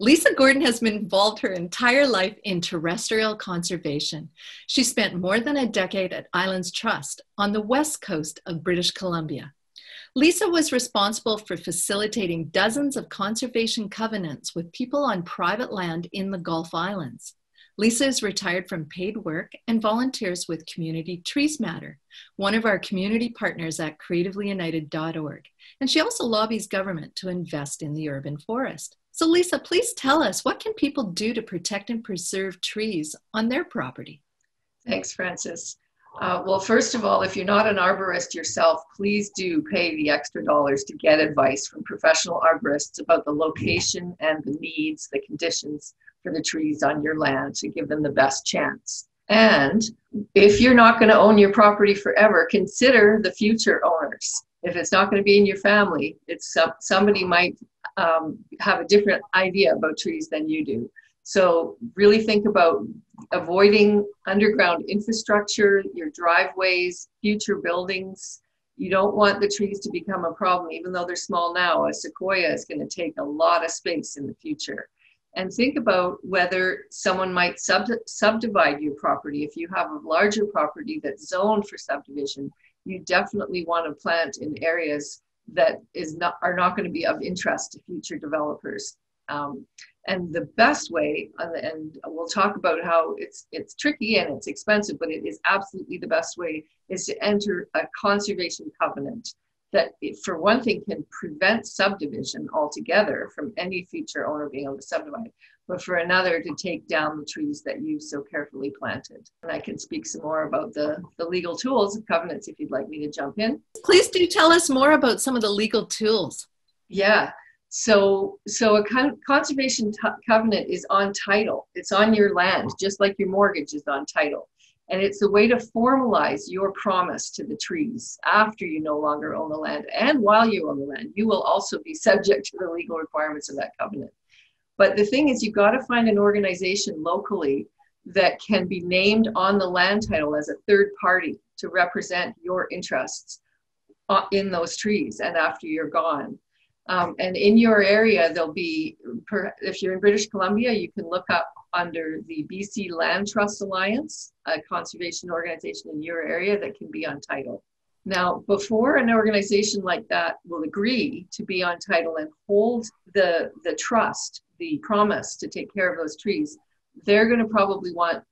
Lisa Gordon has been involved her entire life in terrestrial conservation. She spent more than a decade at Islands Trust on the west coast of British Columbia. Lisa was responsible for facilitating dozens of conservation covenants with people on private land in the Gulf Islands. Lisa is retired from paid work and volunteers with Community Trees Matter, one of our community partners at creativelyunited.org. And she also lobbies government to invest in the urban forest. So Lisa, please tell us, what can people do to protect and preserve trees on their property? Thanks, Frances. Well, first of all, if you're not an arborist yourself, please do pay the extra dollars to get advice from professional arborists about the location and the needs, the conditions for the trees on your land to give them the best chance. And if you're not going to own your property forever, consider the future owners. If it's not going to be in your family, it's somebody might have a different idea about trees than you do. So really think about avoiding underground infrastructure, your driveways, future buildings. You don't want the trees to become a problem, even though they're small now. A sequoia is going to take a lot of space in the future. And think about whether someone might subdivide your property. If you have a larger property that's zoned for subdivision, you definitely want to plant in areas that are not going to be of interest to future developers. And the best way, and we'll talk about how it's tricky and it's expensive, but it is absolutely the best way, is to enter a conservation covenant that, for one thing, can prevent subdivision altogether from any future owner being able to subdivide, but for another, to take down the trees that you so carefully planted. And I can speak some more about the legal tools of covenants if you'd like me to jump in. Please do tell us more about some of the legal tools. Yeah. So a conservation covenant is on title. It's on your land, just like your mortgage is on title. And it's a way to formalize your promise to the trees after you no longer own the land. And while you own the land, you will also be subject to the legal requirements of that covenant. But the thing is, you've got to find an organization locally that can be named on the land title as a third party to represent your interests in those trees and after you're gone. And in your area, there'll be, if you're in British Columbia, you can look up under the BC Land Trust Alliance, a conservation organization in your area that can be on title. Now, before an organization like that will agree to be on title and hold the trust, the promise to take care of those trees, they're going to probably want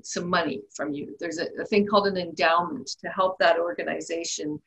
some money from you. There's a thing called an endowment to help that organization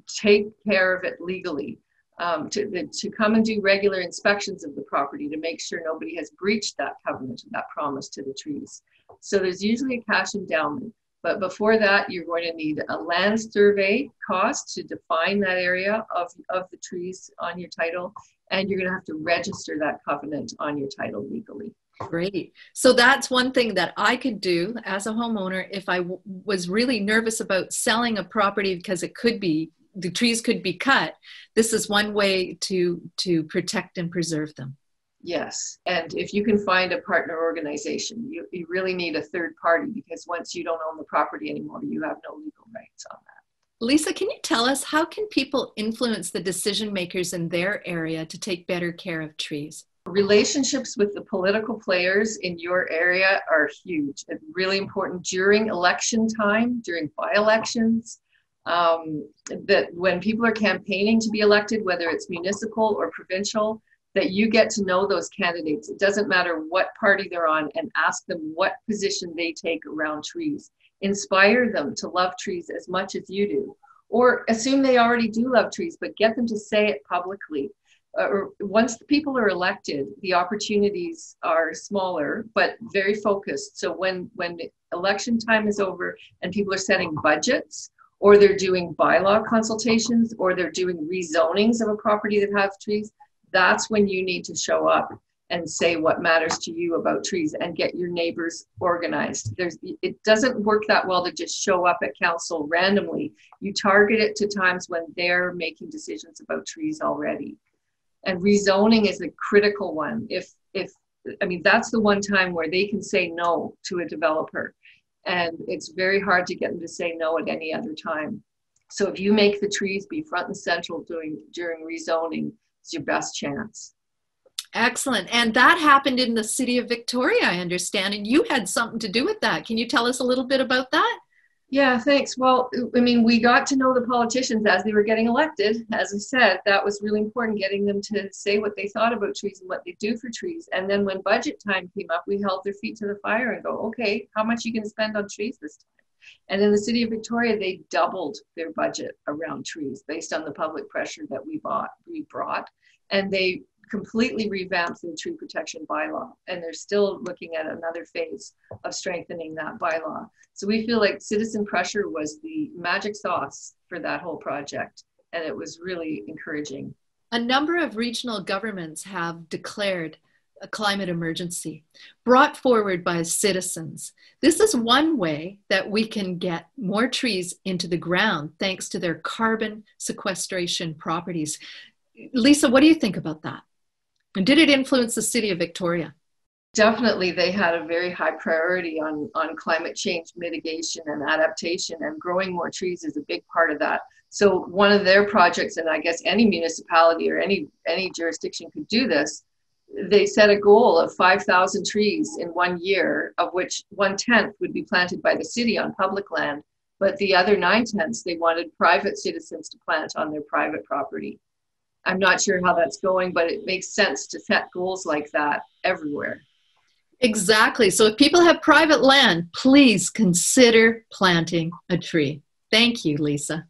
take care of it legally. To come and do regular inspections of the property to make sure nobody has breached that covenant and that promise to the trees. So there's usually a cash endowment, but before that, you're going to need a land survey cost to define that area of the trees on your title, and you're going to have to register that covenant on your title legally. Great. So that's one thing that I could do as a homeowner if I was really nervous about selling a property because the trees could be cut. This is one way to protect and preserve them. Yes, and if you can find a partner organization, you really need a third party, because once you don't own the property anymore, you have no legal rights on that. Lisa, can you tell us, how can people influence the decision makers in their area to take better care of trees? Relationships with the political players in your area are huge. It's really important during election time, during by-elections. That when people are campaigning to be elected, whether it's municipal or provincial, that you get to know those candidates. It doesn't matter what party they're on, and ask them what position they take around trees. Inspire them to love trees as much as you do, or assume they already do love trees, but get them to say it publicly. Once the people are elected, the opportunities are smaller, but very focused. So when election time is over and people are setting budgets, or they're doing bylaw consultations, or they're doing rezonings of a property that has trees, that's when you need to show up and say what matters to you about trees and get your neighbors organized. It doesn't work that well to just show up at council randomly. You target it to times when they're making decisions about trees already. And rezoning is a critical one. That's the one time where they can say no to a developer. And it's very hard to get them to say no at any other time. So if you make the trees be front and central during rezoning, it's your best chance. Excellent. And that happened in the city of Victoria, I understand, and you had something to do with that. Can you tell us a little bit about that? Yeah, thanks. Well, I mean, we got to know the politicians as they were getting elected. As I said, that was really important, getting them to say what they thought about trees and what they do for trees. And then when budget time came up, we held their feet to the fire and go, okay, how much are you going to spend on trees this time? And in the city of Victoria, they doubled their budget around trees based on the public pressure that we brought. And they completely revamped the tree protection bylaw. And they're still looking at another phase of strengthening that bylaw. So we feel like citizen pressure was the magic sauce for that whole project. And it was really encouraging. A number of regional governments have declared a climate emergency brought forward by citizens. This is one way that we can get more trees into the ground thanks to their carbon sequestration properties. Lisa, what do you think about that? And did it influence the city of Victoria? Definitely, they had a very high priority on climate change mitigation and adaptation, and growing more trees is a big part of that. So one of their projects, and I guess any municipality or any jurisdiction could do this, they set a goal of 5,000 trees in 1 year, of which 1/10 would be planted by the city on public land, but the other 9/10 they wanted private citizens to plant on their private property. I'm not sure how that's going, but it makes sense to set goals like that everywhere. Exactly. So if people have private land, please consider planting a tree. Thank you, Lisa.